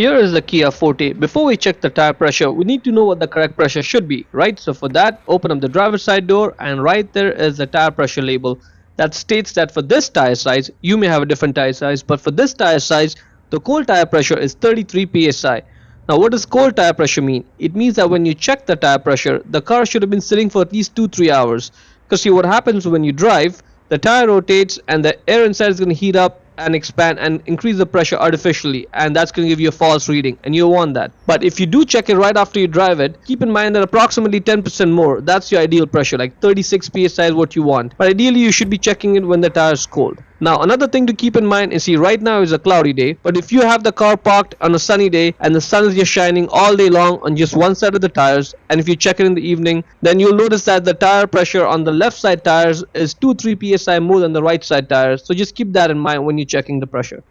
Here is the Kia Forte. Before we check the tire pressure, we need to know what the correct pressure should be, right? So for that, open up the driver's side door, and right there is the tire pressure label that states that for this tire size, you may have a different tire size, but for this tire size, the cold tire pressure is 33 psi. Now what does cold tire pressure mean? It means that when you check the tire pressure, the car should have been sitting for at least 2-3 hours. Because see, what happens when you drive, the tire rotates and the air inside is going to heat up and expand and increase the pressure artificially, and that's going to give you a false reading, and you don't want that. But if you do check it right after you drive it, keep in mind that approximately 10% more, that's your ideal pressure, like 36 psi is what you want. But ideally you should be checking it when the tire is cold. Now another thing to keep in mind is, see, right now is a cloudy day, but if you have the car parked on a sunny day and the sun is just shining all day long on just one side of the tires, and if you check it in the evening, then you'll notice that the tire pressure on the left side tires is 2-3 psi more than the right side tires. So just keep that in mind when you're checking the pressure.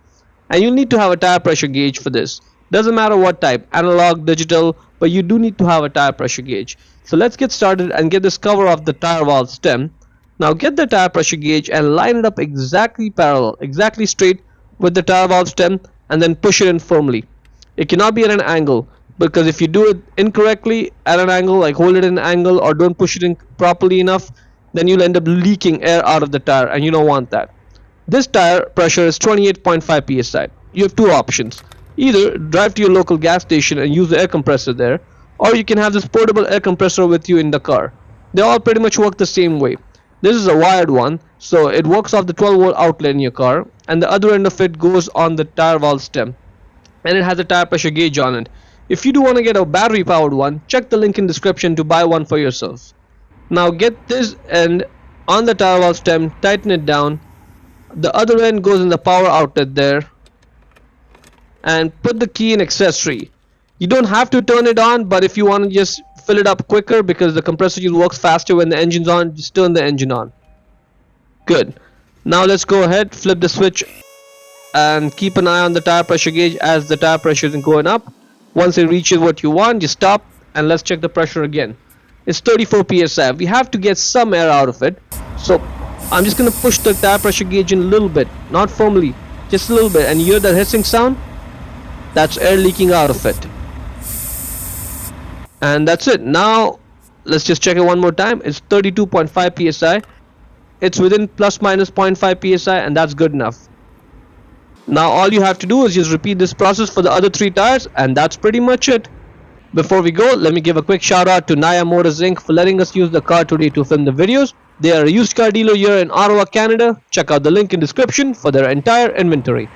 And you'll need to have a tire pressure gauge for this. Doesn't matter what type, analog, digital, but you do need to have a tire pressure gauge. So let's get started and get this cover off the tire valve stem. Now get the tire pressure gauge and line it up exactly parallel, exactly straight with the tire valve stem, and then push it in firmly. It cannot be at an angle, because if you do it incorrectly at an angle, like hold it in an angle or don't push it in properly enough, then you'll end up leaking air out of the tire, and you don't want that. This tire pressure is 28.5 psi. You have two options. Either drive to your local gas station and use the air compressor there, or you can have this portable air compressor with you in the car. They all pretty much work the same way. This is a wired one, so it works off the 12-volt outlet in your car, and the other end of it goes on the tire valve stem, and it has a tire pressure gauge on it. If you do want to get a battery powered one, check the link in description to buy one for yourself. Now get this end on the tire valve stem, tighten it down. The other end goes in the power outlet there, and put the key in accessory. You don't have to turn it on, but if you want to just fill it up quicker, because the compressor just works faster when the engine's on, just turn the engine on. Good. Now let's go ahead, flip the switch, and keep an eye on the tire pressure gauge as the tire pressure is going up. Once it reaches what you want, just stop, and let's check the pressure again. It's 34 psi. We have to get some air out of it, so I'm just going to push the tire pressure gauge in a little bit, not firmly, just a little bit, and you hear that hissing sound? That's air leaking out of it. And that's it. Now let's just check it one more time. It's 32.5 psi. It's within plus minus 0.5 psi, and that's good enough. Now all you have to do is just repeat this process for the other 3 tires, and that's pretty much it. Before we go, let me give a quick shout out to Naya Motors Inc. for letting us use the car today to film the videos. They are a used car dealer here in Ottawa, Canada. Check out the link in description for their entire inventory.